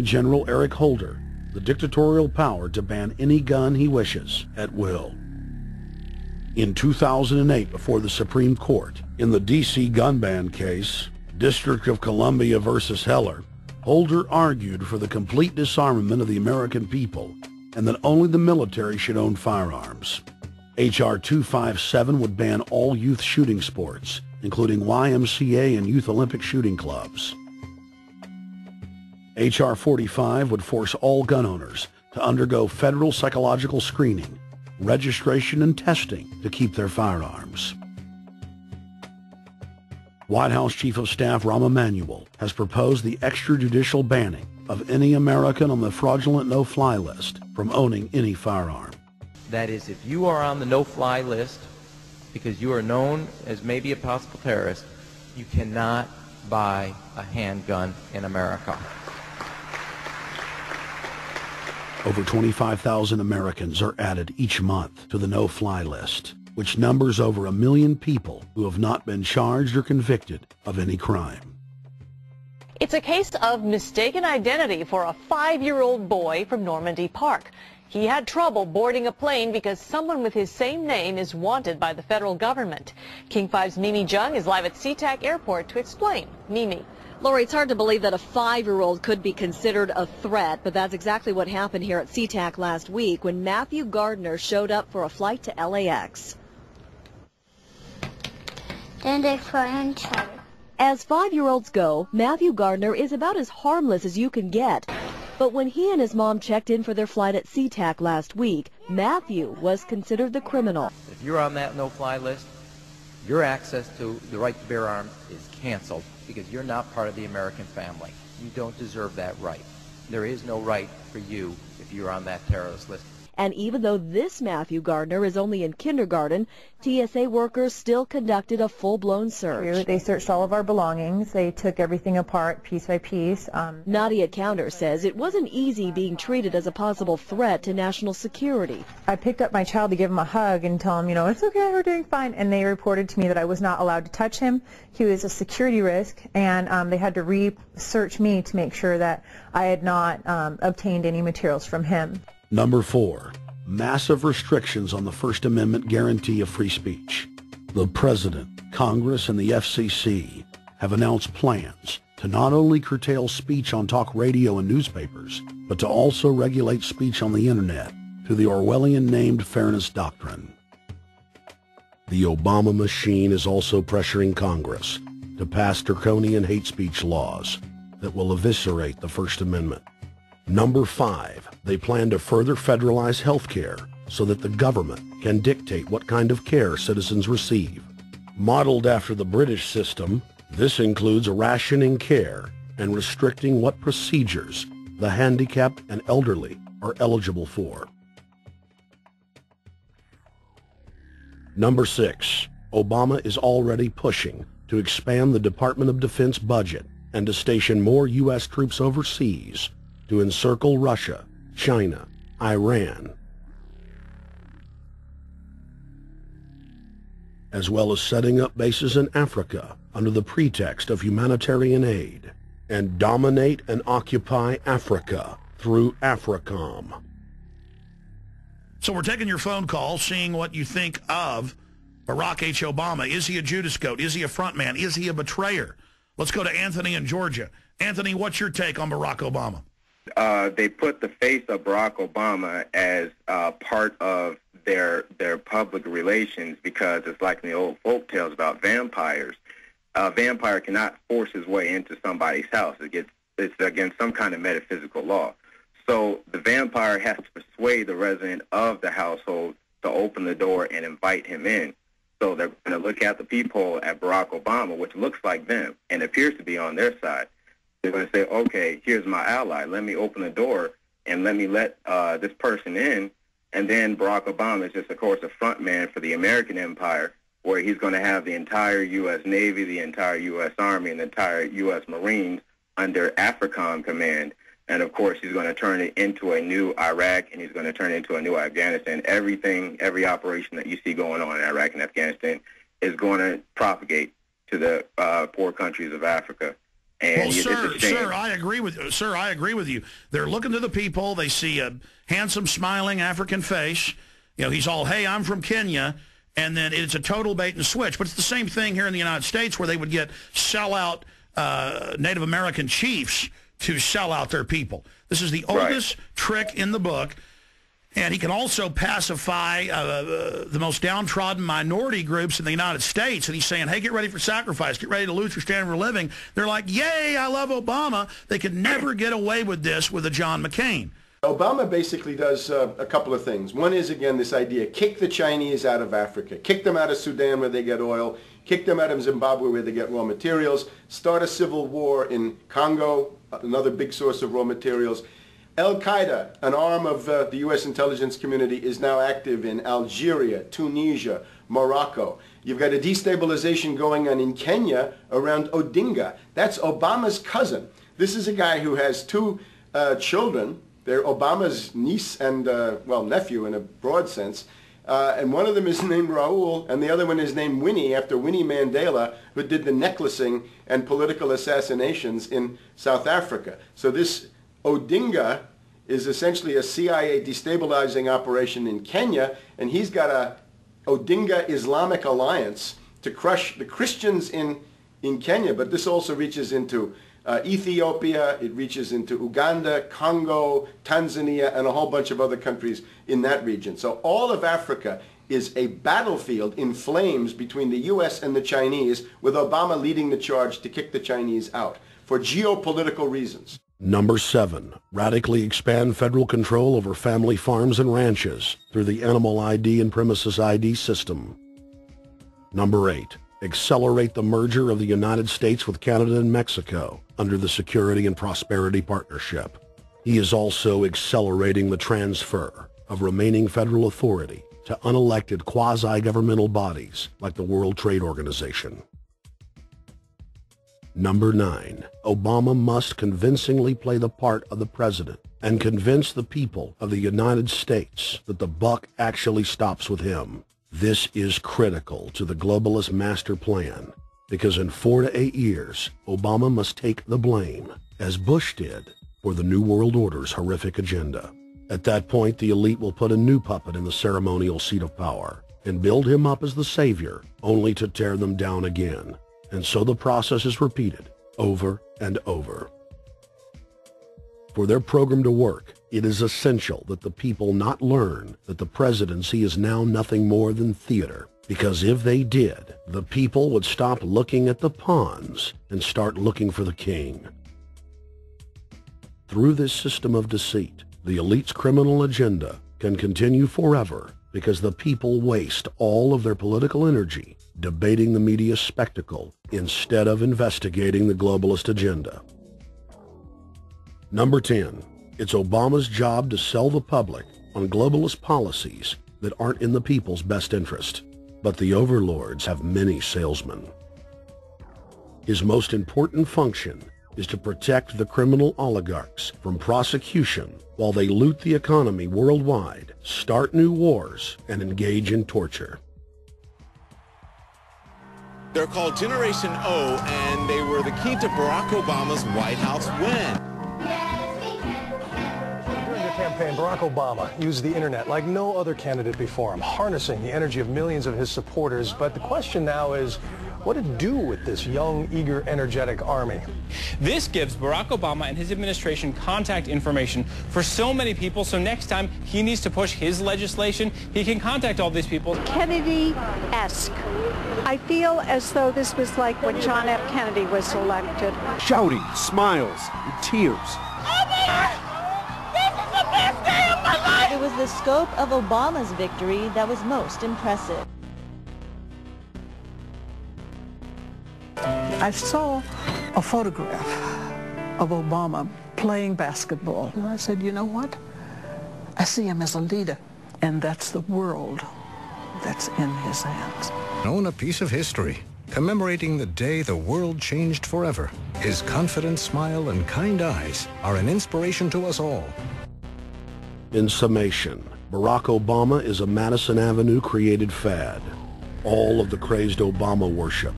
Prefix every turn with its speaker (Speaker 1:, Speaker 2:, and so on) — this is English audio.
Speaker 1: General Eric Holder the dictatorial power to ban any gun he wishes at will. In 2008, before the Supreme Court, in the D.C. gun ban case, District of Columbia versus Heller, Holder argued for the complete disarmament of the American people and that only the military should own firearms. H.R. 257 would ban all youth shooting sports, including YMCA and Youth Olympic shooting clubs. H.R. 45 would force all gun owners to undergo federal psychological screening, registration, and testing to keep their firearms. White House Chief of Staff Rahm Emanuel has proposed the extrajudicial banning of any American on the fraudulent no-fly list from owning any firearm.
Speaker 2: That is, if you are on the no-fly list because you are known as maybe a possible terrorist, you cannot buy a handgun in America.
Speaker 1: Over 25,000 Americans are added each month to the no-fly list, which numbers over 1 million people who have not been charged or convicted of any crime.
Speaker 3: It's a case of mistaken identity for a 5-year-old boy from Normandy Park. He had trouble boarding a plane because someone with his same name is wanted by the federal government. King 5's Mimi Jung is live at SeaTac Airport to explain. Mimi.
Speaker 4: Lori, it's hard to believe that a 5-year-old could be considered a threat, but that's exactly what happened here at SeaTac last week when Matthew Gardner showed up for a flight to LAX. As 5-year-olds go, Matthew Gardner is about as harmless as you can get. But when he and his mom checked in for their flight at SeaTac last week, Matthew was considered the criminal.
Speaker 2: If you're on that no-fly list, your access to the right to bear arms is canceled because you're not part of the American family. You don't deserve that right. There is no right for you if you're on that terrorist list.
Speaker 4: And even though this Matthew Gardner is only in kindergarten, TSA workers still conducted a full-blown search.
Speaker 5: They searched all of our belongings. They took everything apart piece by piece.
Speaker 4: Nadia Counter says it wasn't easy being treated as a possible threat to national security.
Speaker 5: I picked up my child to give him a hug and tell him, it's okay, we're doing fine. And they reported to me that I was not allowed to touch him. He was a security risk, and they had to re-search me to make sure that I had not obtained any materials from him.
Speaker 1: Number 4, massive restrictions on the First Amendment guarantee of free speech. The President, Congress, and the FCC have announced plans to not only curtail speech on talk radio and newspapers, but to also regulate speech on the Internet through the Orwellian-named Fairness Doctrine. The Obama machine is also pressuring Congress to pass draconian hate speech laws that will eviscerate the First Amendment. Number 5, they plan to further federalize health care so that the government can dictate what kind of care citizens receive. Modeled after the British system, this includes rationing care and restricting what procedures the handicapped and elderly are eligible for. Number 6, Obama is already pushing to expand the Department of Defense budget and to station more U.S. troops overseas to encircle Russia, China, Iran, as well as setting up bases in Africa under the pretext of humanitarian aid, and dominate and occupy Africa through AFRICOM.
Speaker 6: So we're taking your phone call, seeing what you think of Barack H. Obama. Is he a Judas goat? Is he a front man? Is he a betrayer? Let's go to Anthony in Georgia. Anthony, what's your take on Barack Obama?
Speaker 7: They put the face of Barack Obama as part of their public relations because it's like in the old folk tales about vampires. A vampire cannot force his way into somebody's house. It's against some kind of metaphysical law. So the vampire has to persuade the resident of the household to open the door and invite him in. So they're going to look at the peephole at Barack Obama, which looks like them and appears to be on their side. They're going to say, okay, here's my ally. Let me open the door and let me let this person in. And then Barack Obama is just, of course, a front man for the American empire, where he's going to have the entire U.S. Navy, the entire U.S. Army, and the entire U.S. Marines under AFRICOM command. And, of course, he's going to turn it into a new Iraq, and he's going to turn it into a new Afghanistan. Every operation that you see going on in Iraq and Afghanistan is going to propagate to the poor countries of Africa. And
Speaker 6: well,
Speaker 7: it's a shame.
Speaker 6: I agree with you. They're looking to the people. They see a handsome, smiling African face. You know, he's all, hey, I'm from Kenya. And then it's a total bait and switch. But it's the same thing here in the United States where they would get sellout Native American chiefs to sell out their people. This is the oldest trick in the book. And he can also pacify the most downtrodden minority groups in the United States. And he's saying, hey, get ready for sacrifice. Get ready to lose your standard of living. They're like, yay, I love Obama. They could never get away with this with a John McCain.
Speaker 8: Obama basically does a couple of things. One is, again, this idea, kick the Chinese out of Africa. Kick them out of Sudan where they get oil. Kick them out of Zimbabwe where they get raw materials. Start a civil war in Congo, another big source of raw materials. Al-Qaeda, an arm of the U.S. intelligence community, is now active in Algeria, Tunisia, Morocco. You've got a destabilization going on in Kenya around Odinga. That's Obama's cousin. This is a guy who has two children. They're Obama's niece and, well, nephew in a broad sense. And one of them is named Raul, and the other one is named Winnie, after Winnie Mandela, who did the necklacing and political assassinations in South Africa. So this Odinga is essentially a CIA destabilizing operation in Kenya, and he's got a Odinga Islamic Alliance to crush the Christians in Kenya, but this also reaches into Ethiopia, it reaches into Uganda, Congo, Tanzania, and a whole bunch of other countries in that region. So all of Africa is a battlefield in flames between the U.S. and the Chinese, with Obama leading the charge to kick the Chinese out for geopolitical reasons.
Speaker 1: Number 7, radically expand federal control over family farms and ranches through the Animal ID and Premises ID system. Number 8, accelerate the merger of the United States with Canada and Mexico under the Security and Prosperity Partnership. He is also accelerating the transfer of remaining federal authority to unelected quasi-governmental bodies like the World Trade Organization. Number 9, Obama must convincingly play the part of the president and convince the people of the United States that the buck actually stops with him. This is critical to the globalist master plan because in 4 to 8 years, Obama must take the blame, as Bush did, for the New World Order's horrific agenda. At that point, the elite will put a new puppet in the ceremonial seat of power and build him up as the savior, only to tear them down again. And so the process is repeated over and over. For their program to work, it is essential that the people not learn that the presidency is now nothing more than theater, because if they did, the people would stop looking at the pawns and start looking for the king. Through this system of deceit, the elite's criminal agenda can continue forever because the people waste all of their political energy debating the media spectacle instead of investigating the globalist agenda. Number 10, it's Obama's job to sell the public on globalist policies that aren't in the people's best interest. But the overlords have many salesmen. His most important function is to protect the criminal oligarchs from prosecution while they loot the economy worldwide, start new wars, and engage in torture.
Speaker 9: They're called Generation O, and they were the key to Barack Obama's White House win.
Speaker 10: During the campaign, Barack Obama used the internet like no other candidate before him, harnessing the energy of millions of his supporters. But the question now is, what to do with this young, eager, energetic army?
Speaker 11: This gives Barack Obama and his administration contact information for so many people, so next time he needs to push his legislation, he can contact all these people.
Speaker 12: Kennedy-esque. I feel as though this was like when John F. Kennedy was elected.
Speaker 13: Shouting, smiles, and tears.
Speaker 14: It was the scope of Obama's victory that was most impressive.
Speaker 15: I saw a photograph of Obama playing basketball, and I said, you know what? I see him as a leader, and that's the world that's in his hands.
Speaker 16: Own a piece of history, commemorating the day the world changed forever. His confident smile and kind eyes are an inspiration to us all.
Speaker 1: In summation, Barack Obama is a Madison Avenue created fad. All of the crazed Obama worship